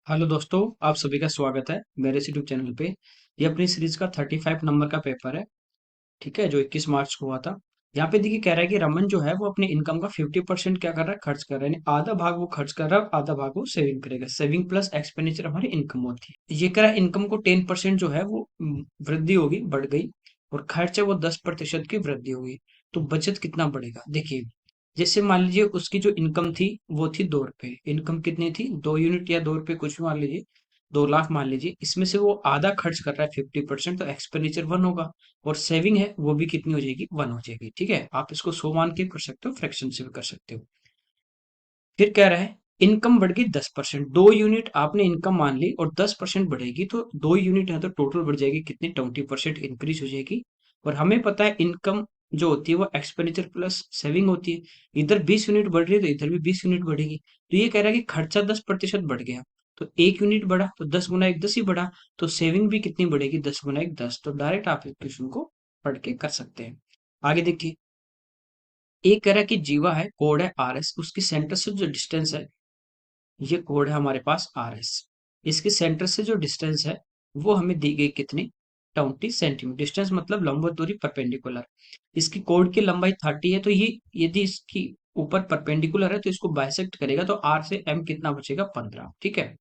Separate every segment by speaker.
Speaker 1: Hello दोस्तों, आप सभी का स्वागत है मेरे इस यूट्यूब चैनल पे। ये अपनी सीरीज का 35 नंबर का पेपर है। ठीक है, जो 21 मार्च को हुआ था। यहाँ पे देखिए, कह रहा है कि रमन जो है वो अपनी इनकम का 50% क्या कर रहा है, खर्च कर रहा है, यानी आधा भाग वो खर्च कर रहा है, आधा भाग वो सेविंग करेगा। सेविंग प्लस एक्सपेंडिचर हमारी इनकम होती है। ये कह रहा है इनकम को 10% जो है वो वृद्धि होगी, बढ़ गई, और खर्च है वो 10% की वृद्धि होगी। तो बचत कितना बढ़ेगा, देखिए। जैसे मान लीजिए उसकी जो इनकम थी वो थी 2 रुपए। इनकम कितनी थी, 2 यूनिट या 2 रुपए, कुछ भी मान लीजिए। 2 लाख मान लीजिए, इसमें से वो आधा खर्च कर रहा है 50%, तो एक्सपेंडिचर 1 होगा। और सेविंग है वो भी कितनी हो जाएगी, 1 हो जाएगी। ठीक है, आप इसको 100 मान के कर सकते हो, फ्रैक्शन से भी कर सकते हो। फिर कह रहा है इनकम बढ़ गई 10%। 2 यूनिट आपने इनकम मान ली और 10% बढ़ेगी, तो 2 यूनिट है तो टोटल बढ़ जाएगी कितनी, 20% इंक्रीज हो जाएगी। और हमें पता है इनकम जो होती है वो एक्सपेंडिचर प्लस सेविंग होती है। इधर 20 यूनिट बढ़ रही है तो इधर भी 20 यूनिट बढ़ेगी। तो ये कह रहा है कि खर्चा 10% बढ़ गया, तो 1 यूनिट बढ़ा तो 10 गुना 1 10 ही बढ़ा। तो सेविंग भी कितनी बढ़ेगी, 10 गुना 1 10। तो डायरेक्ट आप इस क्वेश्चन को पढ़ के कर सकते हैं। आगे देखिए, एक कह रहा है कि जीवा है, कोड है RS, उसकी सेंटर से जो डिस्टेंस है, ये कोड है हमारे पास RS। इसके सेंटर से जो डिस्टेंस है वो हमें दी गई कितनी, 20 सेंटीमीटर। डिस्टेंस मतलब लंबवत दूरी, परपेंडिकुलर। इसकी कोड की लंबाई 30 है, तो ये यदि इसकी ऊपर परपेंडिकुलर है तो इसको बाइसेक्ट करेगा, तो R से M कितना बचेगा, 15। ठीक है,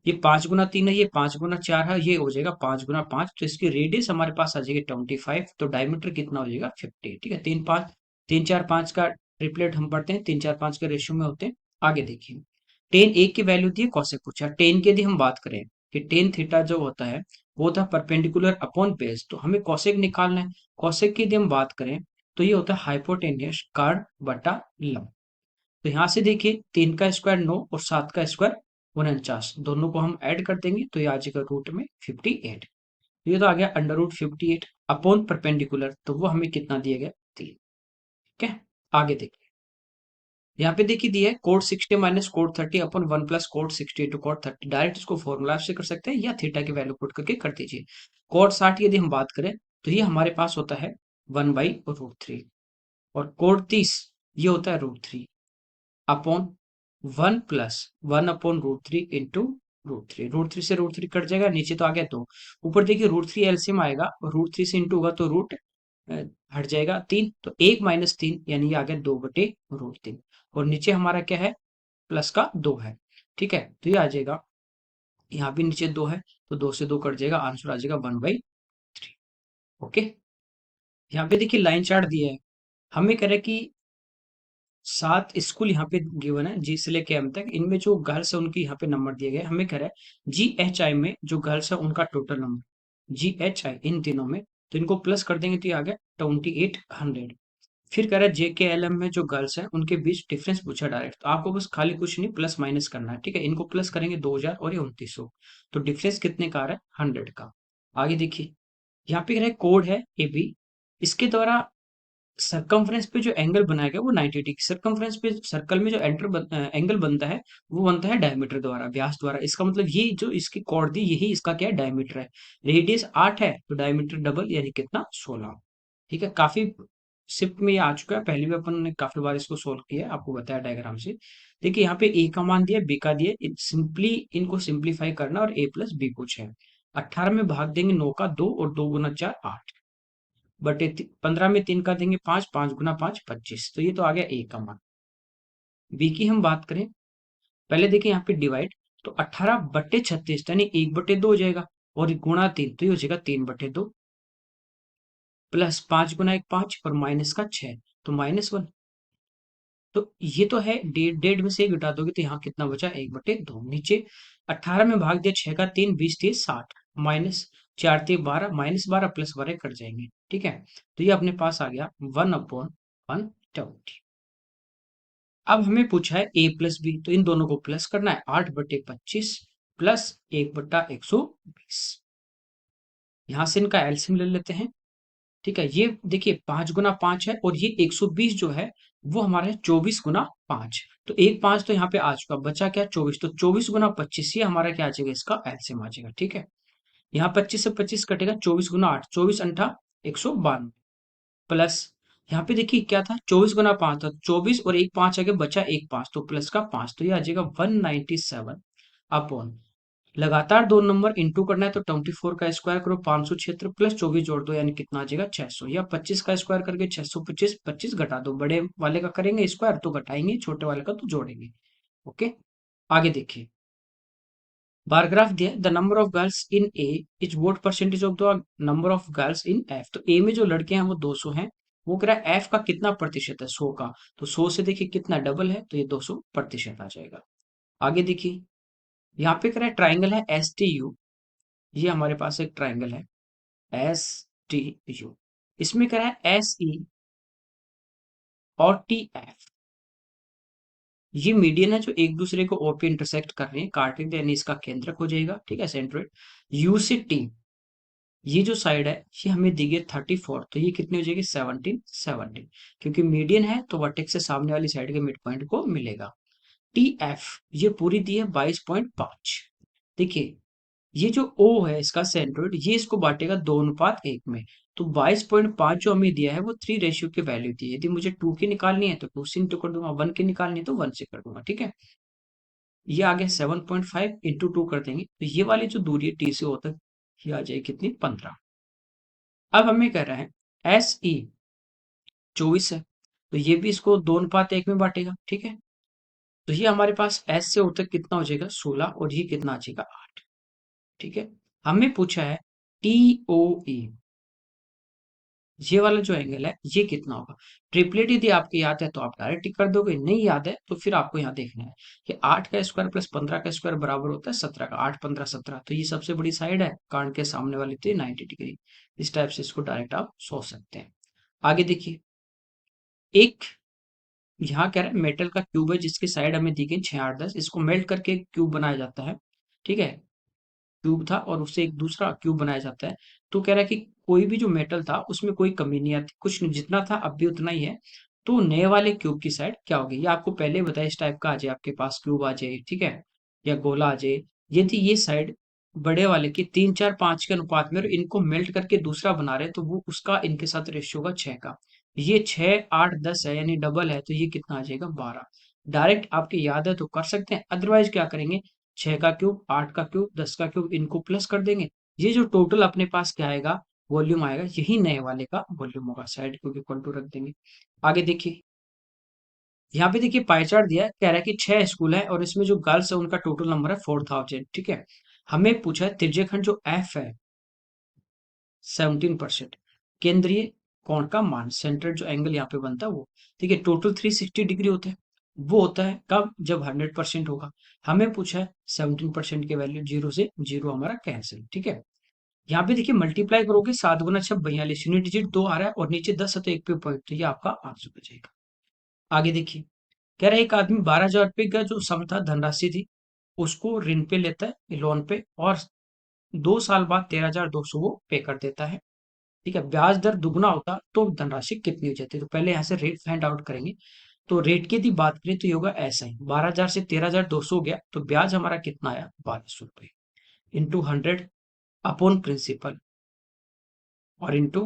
Speaker 1: ये 5 गुना 3 है, ये 5 गुना 4 है, ये हो जाएगा 5 गुना 5। तो इसकी रेडियस हमारे पास आ जाएगी 25। तो डायमीटर कितना हो जाएगा, 50। ठीक है, 3 4 5 का ट्रिपलेट हम पढ़ते हैं, 3 4 5 के रेशियो में होते हैं। आगे देखिए, टेन एक की वैल्यू दी है, कौशिक पूछा। टेन की यदि हम बात करें कि टेन थीटा जो होता है वो होता है परपेंडिकुलर अपॉन बेस, तो हमें कौशिक निकालना है। कौशिक की यदि हम बात करें तो ये होता है हाइपोटेन्यूस कार्ड बटा लंब। तो यहाँ से देखिए, 3 का स्क्वायर 9 और 7 का स्क्वायर 49, दोनों को हम ऐड कर देंगे तो ये आ जाएगा रूट में 58। ये तो आ गया अंडर रूट 58 अपॉन परपेंडिकुलर, तो वो हमें कितना दिया गया, 3। ठीक है, आगे देखिए, यहाँ पे देखिए दिया है कोट 60 माइनस कोट 30 अपन 1 plus cot 60 to cot 30। Direct इसको फॉर्मूला से कर सकते हैं या थीटा की वैल्यू पुट करके कर दीजिए। कोट 60 यदि हम बात करें तो ये हमारे पास होता है 1/√3, और कोट 30 ये होता है √3 अपॉन 1 प्लस 1/√3 इंटू √3। √3 से √3 कट जाएगा, नीचे तो आ गया 2। ऊपर देखिए √3 एलसीएम आएगा, और √3 से इंटू होगा तो रूट हट जाएगा 3, तो 1 - 3 यानी ये आ गया 2/√3। और नीचे हमारा क्या है, प्लस का 2 है। ठीक है, तो ये आ जाएगा, यहाँ भी नीचे 2 है, तो 2 से 2 कट जाएगा, आंसर आ जाएगा 1/3। ओके, यहाँ पे देखिए लाइन चार्ट दिया है। हमें कह रहा है कि 7 स्कूल यहाँ पे गिवन है, जी से लेके एम तक। इनमें जो गर्ल्स है उनकी यहाँ पे नंबर दिए गए। हमें कह रहा है GHI में जो गर्ल्स है उनका टोटल नंबर, GHI इन तीनों में, तो इनको प्लस कर देंगे तो ये आ गया 2800। फिर कह रहा है JKLM में जो गर्ल्स हैं उनके बीच डिफरेंस पूछा डायरेक्ट, तो आपको बस खाली कुछ नहीं, प्लस माइनस करना है। ठीक है, इनको प्लस करेंगे 2000 और ये 2900, तो डिफरेंस कितने का आ रहा है, 100 का। आगे देखिए, यहाँ पे कह रहा है कोड है AB, इसके द्वारा सरकमफ्रेंस पे जो एंगल बनाया गया वो 90 डिग्री। सरकमफ्रेंस पे सर्कल में जो एंगल बनता है वो बनता है डायमीटर द्वारा, व्यास द्वारा। इसका मतलब ये जो इसकी कॉर्ड दी यही इसका क्या है, डायमीटर है। रेडियस 8 है तो डायमीटर डबल यानी कितना, 16। ठीक है, काफी शिफ्ट में ये आ चुका है, पहले भी अपन ने काफी बार इसको सोल्व किया है, आपको बताया डायग्राम से। देखिए यहाँ पे ए का मान दिया, बी का दिया, सिंपली इनको सिंप्लीफाई करना, और A+B कुछ है। 18 में भाग देंगे 9 का 2, और 2 गुना 4 8, बटे 15 में 3 का देंगे 5, 5 गुना 5 25। तो ये तो आ गया ए का मान। बी की हम बात करें, पहले देखिए यहाँ पे डिवाइड, तो 18/36 यानी 1/2 हो जाएगा, और गुणा 3 तो ये हो जाएगा 3/2, प्लस 5 गुना 1 5, और माइनस का 6 तो -1। तो ये तो है डेढ़ डेढ़ में से एक घटा दोगे तो यहाँ कितना बचा, 1/2। नीचे 18 में भाग दिया 6 का 3, 20 3 60, माइनस 4 3 12, -12 प्लस 12 कट जाएंगे। ठीक है, तो ये अपने पास आ गया 1/120। अब हमें पूछा है A+B, तो इन दोनों को प्लस करना है, 8/25 प्लस 1/120। यहां से इनका एलसीएम ले लेते हैं। ठीक है, ये देखिए 5 गुना 5 है, और ये 120 जो है वो हमारा है 24 गुना 5। तो एक 5 तो यहाँ पे आ चुका, बचा क्या, 24। तो 24 गुना 25 ये हमारा क्या आ जाएगा, इसका एलसीएम आ जाएगा। ठीक है, यहाँ 25 से 25 कटेगा, 24 गुना 8, 24 × 8 192, प्लस यहाँ पे देखिए क्या था, 24 गुना 5 था, 24 और एक 5 आगे बचा एक 5, तो प्लस का 5, तो ये आ जाएगा 197 अपॉन लगातार दो नंबर इंटू करना है तो 24 का स्क्वायर करो, 576 प्लस 24 जोड़ दो, यानी कितना आ जाएगा 600, या 25 का स्क्वायर करके 625, 25 घटा दो, बड़े वाले का करेंगे स्क्वायर तो घटाएंगे, छोटे वाले का तो जोड़ेंगे। ओके, आगे देखिए, बार ग्राफ दिया the number of girls in A is what percentage of the number of girls in F. तो ए में जो लड़के हैं वो 200 हैं, वो कह रहा है एफ का कितना प्रतिशत है, 100 का। तो 100 से देखिए कितना डबल है, तो ये 200 प्रतिशत आ जाएगा। आगे देखिए, यहाँ पे कह रहा है ट्राइंगल है एस टी यू, ये हमारे पास एक ट्राइंगल है एस टी यू, इसमें कह रहा है एस ई और टी एफ, ये मीडियन है जो एक दूसरे को ओ पे इंटरसेक्ट कर रहे हैं, काटेंगे यानी इसका केंद्रक हो जाएगा, ठीक है, सेंट्रोइड। यू से टी, ये जो साइड है ये हमें दी गई 34, तो ये कितनी हो जाएगी 17, 17, क्योंकि मीडियन है तो वर्टेक्स से सामने वाली साइड के मिड पॉइंट को मिलेगा। टी एफ, ये पूरी दी है 22.5। देखिए, ये जो O है इसका सेंट्रोइड, ये इसको बांटेगा 2:1 में। तो 22.5 जो हमें दिया है वो 3 रेशियो की वैल्यू दी है। यदि मुझे 2 की निकालनी है तो 2 से इंटू कर दूंगा, 1 की निकालनी है तो 1 से कर दूंगा, ठीक है। ये आ गया 7.5 इंटू 2 कर देंगे, तो ये वाली जो दूरी है टी से O तक, ये आ जाएगी कितनी, 15। अब हमें कह रहा है एस ई 24 है, तो ये भी इसको 2:1 में बांटेगा, ठीक है। तो ये हमारे पास एस से O तक कितना हो जाएगा 16, और ये कितना आ जाएगा 8, ठीक है। हमें पूछा है टी ओ ई, ये वाला जो एंगल है ये कितना होगा। ट्रिपलेट यदि आपको याद है तो आप डायरेक्ट टिक कर दोगे, नहीं याद है तो फिर आपको यहाँ देखना है कि 8 का स्क्वायर प्लस 15 का स्क्वायर बराबर होता है 17 का, 8 15 17, तो ये सबसे बड़ी साइड है, कान के सामने वाली थी 90 डिग्री। इस टाइप से इसको डायरेक्ट आप सोच सकते हैं। आगे देखिए, एक यहाँ कह रहा है मेटल का क्यूब है जिसकी साइड हमें दी गई 6 8 10, इसको मेल्ट करके क्यूब बनाया जाता है, ठीक है। क्यूब था और उससे एक दूसरा क्यूब बनाया जाता है। तो कह रहा है कि कोई भी जो मेटल था उसमें कोई कमी नहीं आती, कुछ नहीं, जितना था अब भी उतना ही है। तो नए वाले क्यूब की साइड क्या होगी, ये आपको पहले ही बताया, इस टाइप का आ जाए आपके पास क्यूब आ जाए, ठीक है, या गोला आ जाए। यदि ये साइड बड़े वाले की 3 4 5 के अनुपात में और इनको मेल्ट करके दूसरा बना रहे हैं, तो वो उसका इनके साथ रेशियो होगा 6 का। ये 6 8 10 है यानी डबल है, तो ये कितना आ जाएगा 12। डायरेक्ट आपकी याद है तो कर सकते हैं, अदरवाइज क्या करेंगे, 6 का क्यूब 8 का क्यूब 10 का क्यूब, इनको प्लस कर देंगे। ये जो टोटल अपने पास क्या आएगा, वॉल्यूम आएगा, यही नए वाले का वॉल्यूम होगा, साइड को इक्वल टू रख देंगे। आगे देखिए, यहाँ पे देखिए पाई चार्ट दिया है, कह रहा है कि 6 स्कूल है और इसमें जो गर्ल्स है उनका टोटल नंबर है 4000, ठीक है। हमें पूछा है त्रिज्यखंड जो एफ है 17%, केंद्रीय कोण का मान, सेंटर जो एंगल यहाँ पे बनता है वो, ठीक है, टोटल 360 डिग्री होता है। वो होता है कब, जब 100% होगा। हमें पूछा है 17% की वैल्यू, जीरो से जीरो हमारा कैंसिल, ठीक है। यहाँ पे देखिए मल्टीप्लाई करोगे 7 गुना 6 42, यूनिट डिजिट 2 आ रहा है और नीचे 10 है तो एक पे पॉइंट, तो ये आपका आंसर हो जाएगा। आगे देखिए, कह रहा है एक आदमी 12,000 रुपए का जो सम था धनराशि थी उसको ऋण पे लेता है, लोन पे, और 2 साल बाद 13,200 वो पे कर देता है, ठीक है। ब्याज दर दुगना होता तो धनराशि कितनी हो जाती है, तो पहले यहाँ से रेट फाइंड आउट करेंगे। तो रेट की यदि बात करें तो ये होगा ऐसा ही, 12,000 से 13,200 हो गया, तो ब्याज हमारा कितना आया 1200 रुपये, इंटू 100 अपॉन प्रिंसिपल और इंटू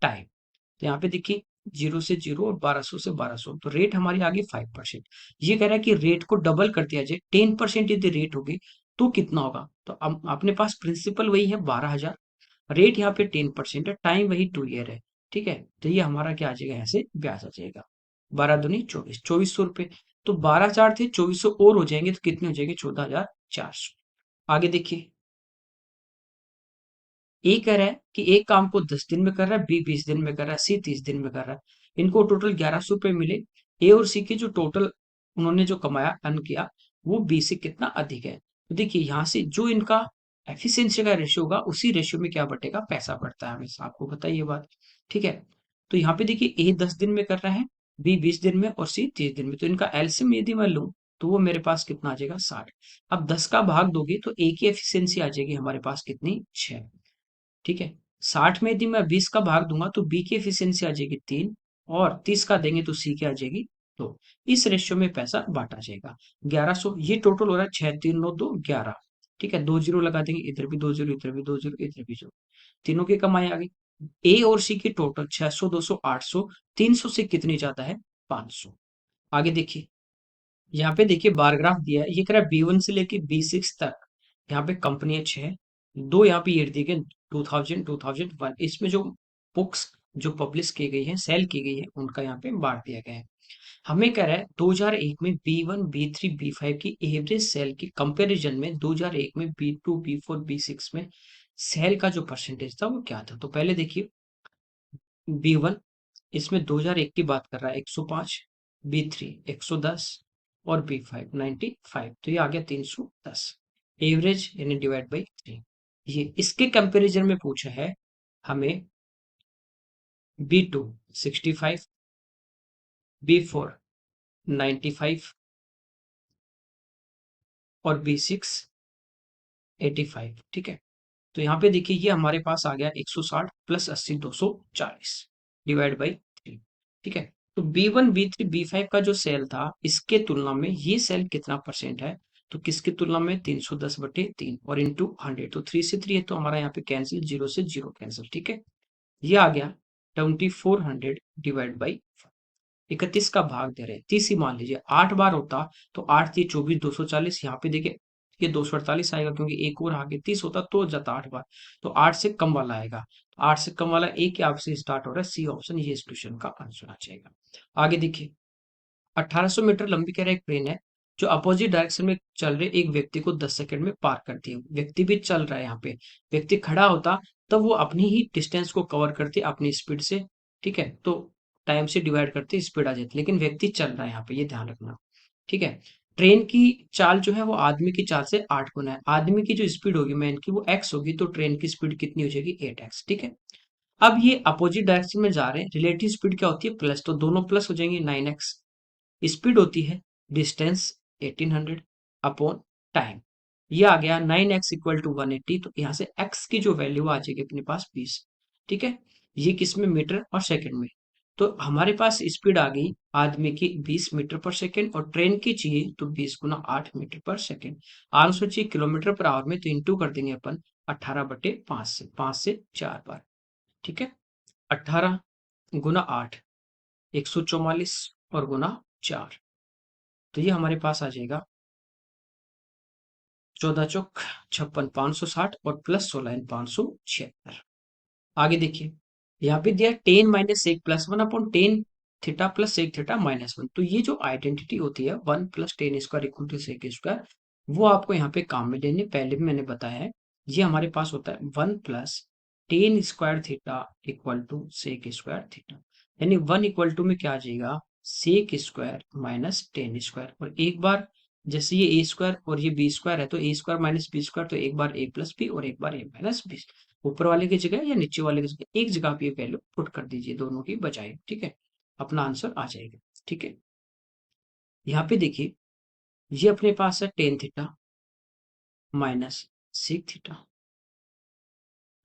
Speaker 1: टाइम। तो यहाँ पे देखिए 0 से 0 और 1200 से 1200, तो रेट हमारी आ गई 5%। ये कह रहा है कि रेट को डबल कर दिया जाए, 10% यदि रेट होगी तो कितना होगा। तो अब अपने पास प्रिंसिपल वही है 12,000, रेट यहाँ पे 10% है, टाइम वही 2 ईयर है, ठीक है। तो ये हमारा क्या आ जाएगा, यहाँ से ब्याज आ जाएगा 12 दूनी 24, 2400 रुपये। तो 12,000 थे, 2400 और हो जाएंगे तो कितने हो जाएंगे 14,400। आगे देखिए, ए कह रहा है कि एक काम को 10 दिन में कर रहा है, बी 20 दिन में कर रहा है, सी 30 दिन में कर रहा है। इनको टोटल 1100 रुपये मिले। ए और सी के जो टोटल उन्होंने जो कमाया, अर्न किया, वो बी से कितना अधिक है। तो देखिए यहाँ से जो इनका एफिशिएंसी का रेशियो होगा उसी रेशियो में क्या बढ़ेगा, पैसा बढ़ता है, हमेशा आपको बताइए ये बात, ठीक है। तो यहाँ पे देखिए ए 10 दिन में कर रहा है, बी 20 दिन में और सी 30 दिन में, तो इनका एलसीएम यदि मैं लूं तो वो मेरे पास कितना आ जाएगा 60। अब 10 का भाग दोगे तो ए की एफिशिएंसी आ जाएगी हमारे पास कितनी, 6, ठीक है। 60 में यदि मैं 20 का भाग दूंगा तो बी की एफिशिएंसी आ जाएगी 3, और 30 का देंगे तो सी की आ जाएगी 2। इस रेशियो में पैसा बांटा जाएगा 1100। ये टोटल हो रहा है 6 3 9 2 11, ठीक है। 2 जीरो लगा देंगे, इधर भी 2 जीरो, इधर भी 2 जीरो, इधर भी 0, तीनों की कमाई आ गई। ए और सी की टोटल 600 200 800, 300 से कितनी ज्यादा है, 500। आगे देखिए, यहाँ पे देखिए बार ग्राफ दिया है, ये कह रहा है B1 से लेके B6 तक यहाँ पे कंपनियां 6, दो यहाँ पे ईयर दिए गए 2000 2001। इसमें जो बुक्स जो पब्लिश की गई है, सेल की गई है, उनका यहाँ पे बांट दिया गया है। हमें कह रहा है 2001 में B1 B3 B5 की एवरेज सेल की कंपैरिजन में 2001 में B2 B4 B6 में सेल का जो परसेंटेज था वो क्या था। तो पहले देखिए B1, इसमें 2001 की बात कर रहा है 105, B3 110 और B5 95। तो ये आ गया 310 एवरेज यानी डिवाइड बाई 3। ये इसके कंपैरिजन में पूछा है हमें B2 65, B4 95 और B6 85। ठीक है, तो यहाँ पे देखिए ये हमारे पास आ गया 160 प्लस 80 240 डिवाइड बाई 3। ठीक है, तो B1 B3 B5 का जो सेल था इसके तुलना में ये सेल कितना परसेंट है, तो किसकी तुलना में 310/3 और इंटू 100। तो 3 से 3 है तो हमारा यहाँ पे कैंसिल, 0 से 0 कैंसिल। ठीक है, ये आ गया 2400 डिवाइड बाई 31 का भाग दे रहे हैं 30 ही मान लीजिए। 8 बार होता तो 8 3 24 240। यहाँ पे देखिए ये 248 आएगा क्योंकि एक और आगे 30 होता तो जाता 8 बार। तो 8 से कम वाला आएगा, तो 8 से कम वाला एक ही आपसे स्टार्ट हो रहा है, सी ऑप्शन ये इस क्वेश्चन का आंसर आ जाएगा। आगे देखिए 1800 मीटर लंबी कह रहा एक ट्रेन है जो अपोजिट डायरेक्शन में चल रहे एक व्यक्ति को 10 सेकंड में पार करती है। व्यक्ति भी चल रहा है, यहाँ पे व्यक्ति खड़ा होता तब वो अपनी ही डिस्टेंस को कवर करती अपनी स्पीड से। ठीक है, तो टाइम से डिवाइड करते स्पीड आ जाती, लेकिन व्यक्ति चल रहा है यहाँ पे, ये ध्यान रखना। ठीक है, ट्रेन की चाल जो है वो आदमी की चाल से 8 गुना है। आदमी की जो स्पीड होगी मैन की वो x होगी, तो ट्रेन की स्पीड कितनी हो जाएगी 8x। ठीक है, अब ये अपोजिट डायरेक्शन में जा रहे हैं, रिलेटिव स्पीड क्या होती है प्लस, तो दोनों प्लस हो जाएंगे 9x। स्पीड होती है डिस्टेंस 1800 अपॉन टाइम। ये आ गया 9x इक्वल टू 180। तो यहाँ से x की जो वैल्यू आ जाएगी अपने पास 20। ठीक है, ये किस में, मीटर और सेकंड में। तो हमारे पास स्पीड आ गई आदमी की 20 मीटर पर सेकंड और ट्रेन की चाहिए तो 20 गुना 8 मीटर पर सेकंड। आंसर चाहिए किलोमीटर पर आवर में, तो इंटू कर देंगे अपन 18/5 से, 5 से 4 बार। ठीक है, 18 गुना 8 144 और गुना 4, तो ये हमारे पास आ जाएगा 14 चौक 56 560 और प्लस 16 576। आगे देखिए यहाँ पे दिया टेन माइनस एक plus one upon tan theta plus sec theta minus one. तो ये जो आइडेंटिटी होती है 1 plus tan square equal to sec square, वो आपको यहाँ पे काम में लेने, पहले भी मैंने बताया है। ये हमारे पास होता है 1 plus tan square theta equal to sec square theta, यानी 1 इक्वल टू में क्या आ जाएगा sec square minus tan square. और एक बार जैसे ये ए स्क्वायर और ये बी स्क्वायर है तो A square minus B square, तो एक बार ए प्लस बी और एक बार ए माइनस बी। ऊपर वाले की जगह या नीचे वाले की जगह एक जगह पे ये वैल्यू पुट कर दीजिए दोनों की बजाय। ठीक है, अपना आंसर आ जाएगा। ठीक है, यहाँ पे देखिए ये अपने पास है tan theta minus sec theta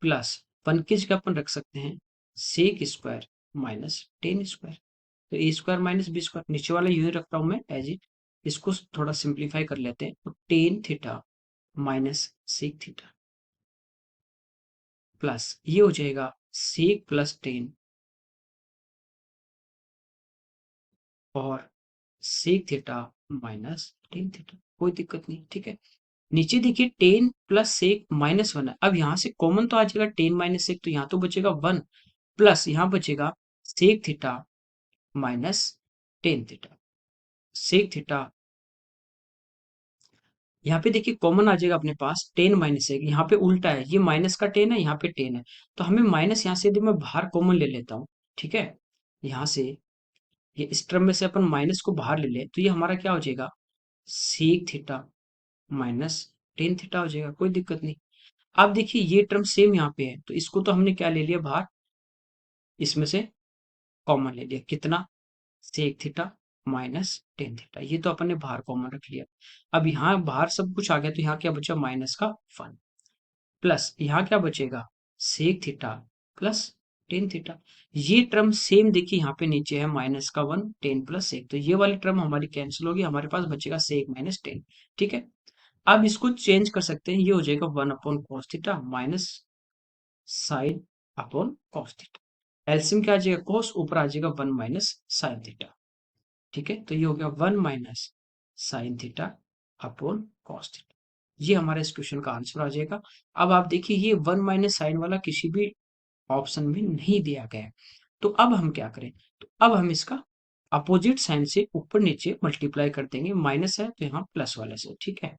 Speaker 1: plus one की जगह अपन रख सकते हैं sec square minus tan square. तो A square minus B square, नीचे वाला यूं ही रख रहा हूं मैं एज इट। इसको थोड़ा सिंप्लीफाई कर लेते हैं, तो tan theta minus sec theta plus ये हो जाएगा सेक प्लस टेन और sec theta minus tan theta, कोई दिक्कत नहीं। ठीक है, नीचे देखिए tan plus sec minus one है, अब यहाँ से कॉमन तो आ जाएगा टेन माइनस सेक, तो यहाँ तो बचेगा वन प्लस यहाँ बचेगा sec theta minus tan theta. Sec theta यहाँ पे देखिए कॉमन आ जाएगा अपने पास टेन माइनस एक, यहाँ पे उल्टा है, ये माइनस का टेन है, यहाँ पे टेन है, तो हमें माइनस यहाँ से यदि मैं बाहर कॉमन ले लेता हूँ। ठीक है, यहाँ से ये इस टर्म में से अपन माइनस को बाहर ले ले तो ये हमारा क्या हो जाएगा sec theta minus tan theta हो जाएगा, कोई दिक्कत नहीं। अब देखिए ये टर्म सेम यहाँ पे है तो इसको तो हमने क्या ले लिया बाहर, इसमें से कॉमन ले लिया, कितना sec theta minus tan theta, ये तो अपन ने बाहर कॉमन रख लिया। अब यहाँ बाहर सब कुछ आ गया तो यहाँ क्या बचा माइनस का वन प्लस यहाँ क्या बचेगा sec theta plus tan theta. ये टर्म सेम देखिए यहाँ पे नीचे है माइनस का वन टेन प्लस सेक, तो ये वाली टर्म हमारी कैंसिल होगी, हमारे पास बचेगा सेक माइनस टेन। ठीक है, अब इसको चेंज कर सकते हैं, ये हो जाएगा one upon cos theta minus sine upon cos theta. LCM क्या आ जाएगा कॉस, ऊपर आ जाएगा वन माइनस साइन थीटा। ठीक है, तो ये हो गया one minus sine theta upon cos theta. ये हमारा इस क्वेश्चन का आंसर आ जाएगा। अब आप देखिए ये 1 माइनस साइन वाला किसी भी ऑप्शन में नहीं दिया गया है। तो अब हम क्या करें? तो अब हम इसका अपोजिट साइन से ऊपर नीचे मल्टीप्लाई कर देंगे। माइनस है तो यहाँ प्लस वाले से, ठीक है?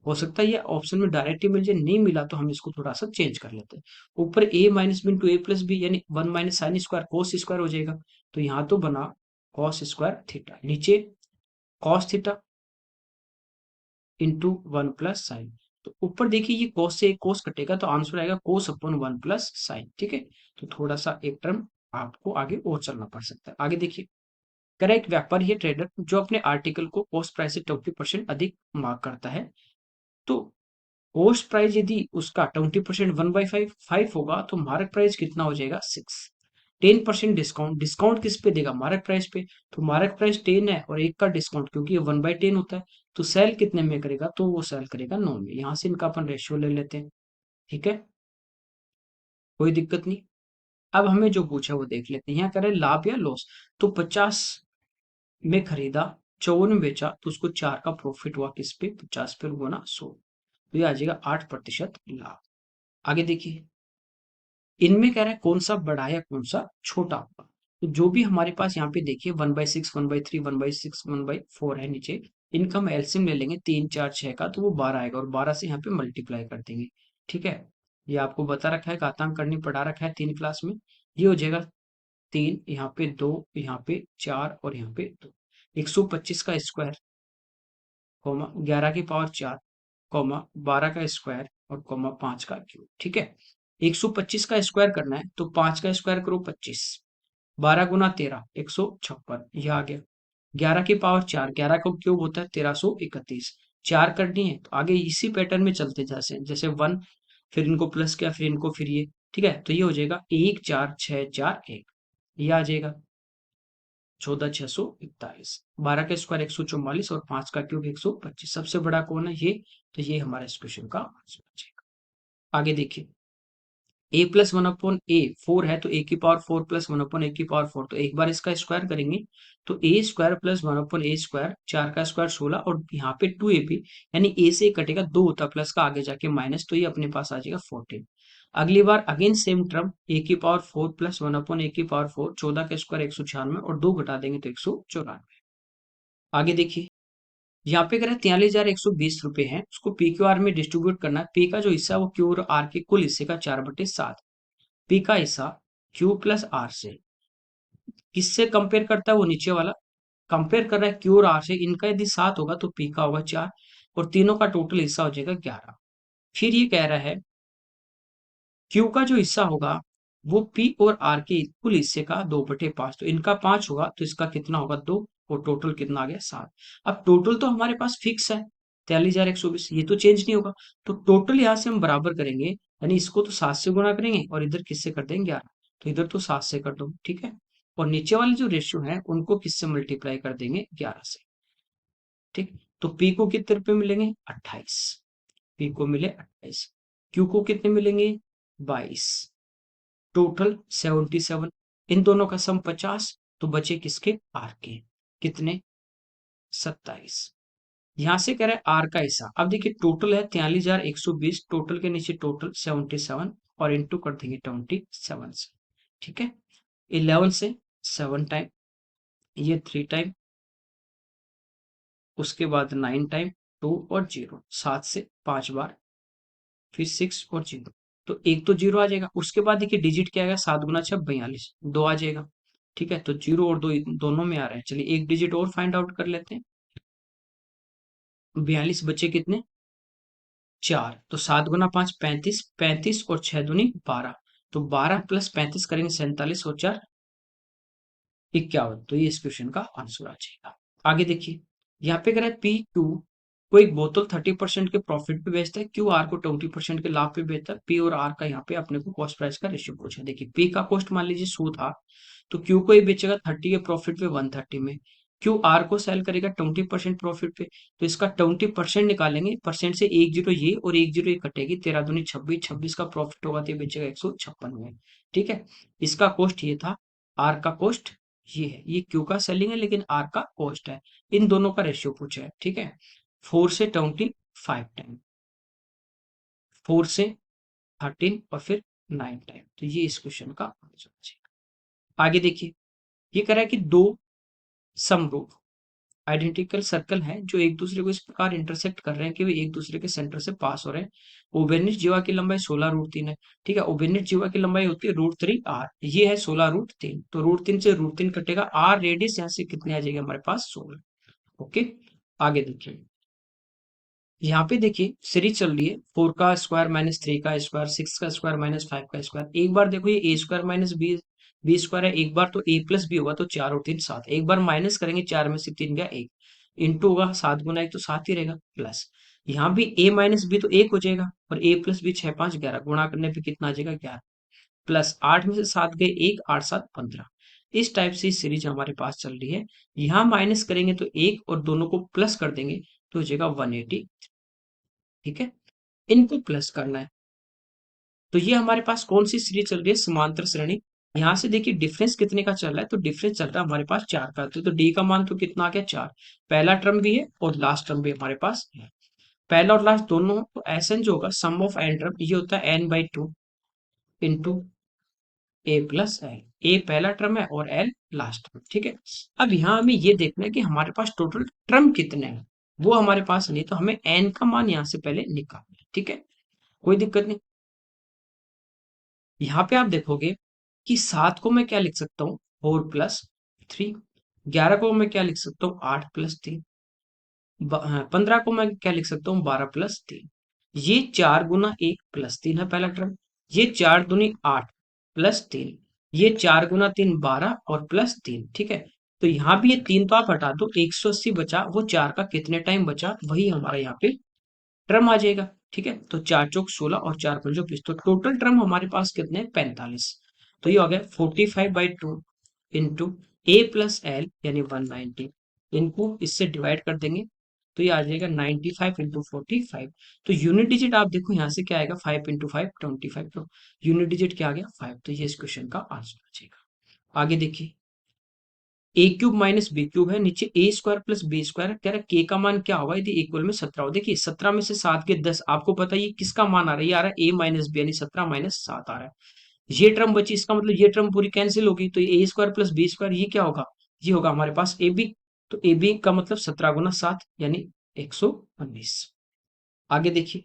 Speaker 1: हो सकता है ये ऑप्शन में डायरेक्ट ही मिल जाए, नहीं मिला तो हम इसको थोड़ा सा चेंज कर लेते हैं। ऊपर a minus B into A plus B यानी 1 minus sine square cos square हो जाएगा। तो यहाँ तो बना कॉस स्क्वायर थीटा, नीचे cos theta into 1 plus sine. तो ऊपर देखिए ये कोस से एक कोस कटेगा तो आंसर आएगा कोस अपॉन 1 प्लस साइन, ठीक है? तो थोड़ा सा एक टर्म आपको आगे और चलना पड़ सकता है। आगे देखिए, करें एक व्यापारी है ट्रेडर जो अपने आर्टिकल को कॉस्ट प्राइस से 20% अधिक मार्क करता है। तो कॉस्ट प्राइस यदि उसका 20% 1/5 होगा तो मार्क प्राइस कितना हो जाएगा 6। 10% डिस्काउंट, डिस्काउंट किस पे देगा? मार्क प्राइस पे। तो मार्क प्राइस 10 है और एक का डिस्काउंट क्योंकि ये 1/10 होता है। तो सेल कितने में करेगा? तो वो सेल करेगा 9 में। यहाँ से इनका अपन रेशियो ले लेते हैं, ठीक है? कोई दिक्कत नहीं। अब हमें जो पूछा वो देख लेते हैं। यहाँ करें लाभ या लॉस। तो 50 में खरीदा, 54 में बेचा तो उसको 4 का प्रॉफिट हुआ किस पे? 50 पे गुना 100। तो ये आ जाएगा 8% लाभ। आगे देखिए, इनमें कह रहा है कौन सा बड़ा है या कौन सा छोटा होगा। तो जो भी हमारे पास यहाँ पे देखिए 1/6 1/3 1/6 1/4 है नीचे, इनका हम एलसीएम ले लेंगे 3 4 6 का तो वो 12 आएगा और 12 से यहाँ पे मल्टीप्लाई कर देंगे, ठीक है? ये आपको बता रखा है, घातांक करनी पढ़ा रखा है 3 क्लास में। ये हो जाएगा 3, यहाँ पे 2, यहाँ पे 4 और यहाँ पे 2। 125 का स्क्वायर, कॉमा 11 की पावर 4, कॉमा 12 का स्क्वायर और कॉमा 5 का क्यूब, ठीक है? 125 का स्क्वायर करना है तो 5 का स्क्वायर करो 25, 12 गुना 13 156, यह आ गया। 11 की पावर 4, 11 का क्यूब होता है 1331, 4 करनी है तो आगे इसी पैटर्न में चलते जैसे जैसे 1, फिर इनको प्लस किया, फिर इनको, फिर ये, ठीक है? तो ये हो जाएगा 1 4 6 4 1, ये आ जाएगा 14,641। 12 का स्क्वायर 144 और 5 का क्यूब 125। सबसे बड़ा कौन है? ये। तो ये हमारा इस क्वेश्चन का आंसर हो जाएगा। आगे देखिए, a प्लस 1/4 है तो a की पावर 4 प्लस 1/a की पावर 4, तो एक बार इसका स्क्वायर करेंगे तो a square plus 1/a square, 4 का स्क्वायर 16 और यहाँ पे 2ab, यानी a से कटेगा 2 होता है प्लस का, आगे जाके माइनस, तो ये अपने पास आ जाएगा 14। अगली बार अगेन सेम टर्म a की पावर 4 प्लस 1/a की पावर 4, 14 का स्क्वायर 196 और 2 घटा देंगे तो 194। आगे देखिए, यहाँ पे कह रहा है 43,120 रुपए है, उसको पी क्यू आर में डिस्ट्रीब्यूट करना है। पी का जो हिस्सा है वो क्यू और आर के कुल हिस्से का 4/7। पी का हिस्सा क्यू प्लस आर से किससे कंपेयर करता है? वो नीचे वाला कंपेयर कर रहा है क्यू और आर से। इनका यदि 7 होगा तो पी का होगा 4 और तीनों का टोटल हिस्सा हो जाएगा 11। फिर ये कह रहा है क्यू का जो हिस्सा होगा वो पी और आर के कुल हिस्से का 2/5, तो इनका 5 होगा तो इसका कितना होगा 2 और टोटल कितना आ गया 7। अब टोटल तो हमारे पास फिक्स है 43,120, ये तो चेंज नहीं होगा। तो टोटल यहाँ से हम बराबर करेंगे, यानी इसको तो 7 से गुणा करेंगे और इधर किससे कर देंगे 11, तो इधर तो 7 से कर दो, ठीक है? और नीचे वाले जो रेशियो है उनको किससे मल्टीप्लाई कर देंगे 11 से, ठीक? तो पी को कितने रुपए मिलेंगे 28, पी को मिले 28, क्यू को कितने मिलेंगे 22, टोटल 77, इन दोनों का सम 50, तो बचे किसके आर के कितने 27। यहां से कह रहा है आर का हिस्सा। अब देखिए टोटल है 43,120, टोटल के नीचे टोटल 77 और इंटू कर देंगे 27 से, ठीक है? 11 से 7 टाइम, ये 3 टाइम, उसके बाद 9 टाइम, 2 और 0, 7 से 5 बार, फिर 6 और 0, तो एक तो 0 आ जाएगा। उसके बाद देखिए डिजिट क्या आएगा 7 गुना 6 42, 2 आ जाएगा, ठीक है? तो 0 और 2 दोनों में आ रहे हैं। चलिए एक डिजिट और फाइंड आउट कर लेते हैं। 42 बचे कितने 4, तो 7 गुना 5 35, 35 और 6 दूनी 12, तो 12 प्लस 35 करेंगे 47 और 4 51, तो ये इस क्वेश्चन का आंसर आ जाएगा। आगे देखिए, यहाँ पे कह रहा है पी क्यू को एक बोतल 30% के प्रॉफिट पे बेचता है, क्यू आर को 20% के लाभ पे बेचता है। पी और आर का यहाँ पे अपने को कॉस्ट प्राइस का रेशियो पूछा है। देखिए पी का कॉस्ट मान लीजिए 100 था, तो क्यू को ये बेचेगा 30 के प्रॉफिट पे 130 में, क्यू आर को सेल करेगा 20% प्रॉफिट पे, तो इसका 20% निकालेंगे, परसेंट से एक जीरो ये और एक जीरो ये कटेगी, 13 दूनी 26, 26 का प्रॉफिट होगा तो ये बेचेगा 156 में, ठीक है? इसका कॉस्ट ये था, आर का कॉस्ट ये है, ये क्यू का सेलिंग है लेकिन आर का कॉस्ट है। इन दोनों का रेशियो पूछा है, ठीक है? 4 से 25 टाइम, 4 से 13 और फिर 9 टाइम। तो ये इस क्वेश्चन का आंसर है। आगे देखिए, ये कह रहा है कि दो समरूप आइडेंटिकल सर्कल हैं जो एक दूसरे को इस प्रकार इंटरसेक्ट कर रहे हैं कि वे एक दूसरे के सेंटर से पास हो रहे हैं। उभयनिष्ठ जीवा की लंबाई 16 √3 है। ठीक है, उभयनिष्ठ जीवा की लंबाई होती है √3 r, ये है 16 √3, तो √3 से √3 कटेगा, r रेडियस यहाँ से कितने आ जाएगा हमारे पास 16। ओके, आगे देखिए, यहाँ पे देखिए सीरीज चल रही है 4 का स्क्वायर माइनस 3 का स्क्वायर, 6 का स्क्वायर माइनस 5 का स्क्वायर। एक बार देखो ये ए स्क्वायर माइनस बी स्क्वायर है, एक बार तो ए प्लस बी होगा, तो 4 और 3 7, एक बार माइनस करेंगे 4 में से 3 गया 1, इंटू होगा 7 गुना 1 तो 7 ही रहेगा, प्लस यहाँ भी ए माइनस बी तो 1 हो जाएगा, और ए प्लस बी 6 5 11, गुणा करने पे कितना आ जाएगा 11, प्लस 8 में से 7 गए 1, 8 7 15। इस टाइप से सीरीज हमारे पास चल रही है। यहाँ माइनस करेंगे तो 1 और दोनों को प्लस कर देंगे तो हो जाएगा 180। ठीक है, इनको प्लस करना है। तो ये हमारे पास कौन सी सीरीज चल रही है, समांतर श्रेणी। यहां से देखिए डिफरेंस कितने का चल रहा है, तो डिफरेंस चल रहा है हमारे पास 4 का, तो डी का मान तो कितना आ गया 4, पहला टर्म भी है और लास्ट टर्म भी हमारे पास है, पहला और लास्ट दोनों। तो एसएन जो होगा सम ऑफ एन टर्म, ये होता है n/2 into A plus L, ए पहला टर्म है और एल लास्ट टर्म। ठीक है, अब यहाँ हमें ये देखना है कि हमारे पास टोटल टर्म कितने हैं, वो हमारे पास नहीं, तो हमें एन का मान यहाँ से पहले निकालना है। ठीक है, कोई दिक्कत नहीं। यहाँ पे आप देखोगे कि 7 को मैं क्या लिख सकता हूँ 4 + 3, 11 को मैं क्या लिख सकता हूँ 8 + 3, 15 को मैं क्या लिख सकता हूँ 12 + 3। ये 4 × 1 + 3 है पहला टर्म, ये 4 दूनी 8 + 3, ये 4 × 3 12 और +3। ठीक है, तो यहाँ भी ये 3 तो आप हटा दो, 180 बचा, वो 4 का कितने टाइम बचा वही हमारा यहाँ पे ट्रम आ जाएगा। ठीक है, तो 4 × 4 = 16 और 4 × 5 = 20, तो टोटल ट्रम हमारे पास कितने 45। तो ये हो गया 45/2 इंटू ए प्लस एल यानी 190, इनको इससे डिवाइड कर देंगे तो ये आ जाएगा 95 इंटू 45। तो यूनिट डिजिट आप देखो यहाँ से क्या आएगा 5 × 5 25, तो यूनिट डिजिट क्या आ गया 5, तो ये इस क्वेश्चन का आंसर आ जाएगा। आगे देखिए, a³ - b³ है, नीचे a² + b² कह रहा है k का मान क्या होगा यदि इक्वल में 17 हो। देखिए 17 में से 7 के 10, आपको पता है ये किसका मान आ रहा है, ये आ रहा है a - b यानी 17 - 7 आ रहा है। ये टर्म बची, इसका मतलब ये टर्म पूरी कैंसिल होगी, तो ये a² + b² ये क्या होगा, ये होगा हमारे पास ab, तो ab का मतलब 17 × 7 यानी 119। आगे देखिए,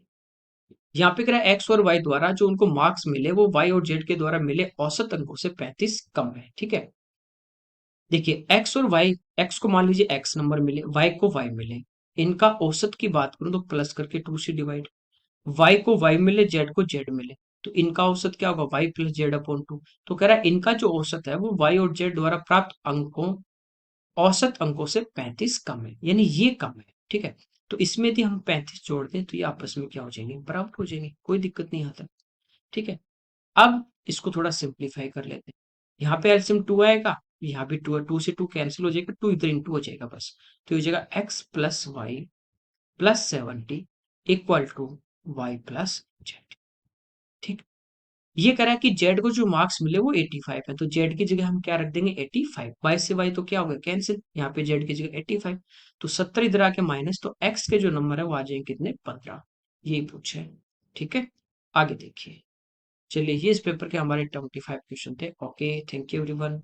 Speaker 1: यहाँ पे कह रहा है x और y द्वारा जो उनको मार्क्स मिले वो y और z के द्वारा मिले औसत अंकों से 35 कम है। ठीक है, देखिए x और y, x को मान लीजिए x नंबर मिले, y को y मिले, इनका औसत की बात करूं तो प्लस करके 2 से डिवाइड, y को y मिले z को z मिले, तो इनका औसत क्या होगा y + z/2। तो कह रहा है इनका जो औसत है वो y और z द्वारा प्राप्त अंकों औसत अंकों से 35 कम है, यानी ये कम है। ठीक है, तो इसमें यदि हम 35 जोड़ दें तो ये आपस में क्या हो जाएंगे, बराबर हो जाएंगे, कोई दिक्कत नहीं आता। ठीक है, अब इसको थोड़ा सिंप्लीफाई कर लेते हैं। यहाँ पे एलसीएम 2 आएगा, यहाँ भी 2 है, 2 से 2 कैंसिल हो जाएगा, 2 इधर इंटू हो जाएगा बस, तो हो जाएगा x + y + 70 = y + z। ठीक, ये कह रहा है कि z को जो मार्क्स मिले वो 85 है, तो z की जगह हम क्या रख देंगे 85, y से y तो क्या होगा कैंसिल, यहाँ पे z की जगह 85, तो 70 इधर आके माइनस, तो x के जो नंबर है वो आ जाएंगे कितने 15, यही पूछे है। ठीक है, आगे देखिए, चलिए ये इस पेपर के हमारे 25 क्वेश्चन थे। Okay, thank you everyone.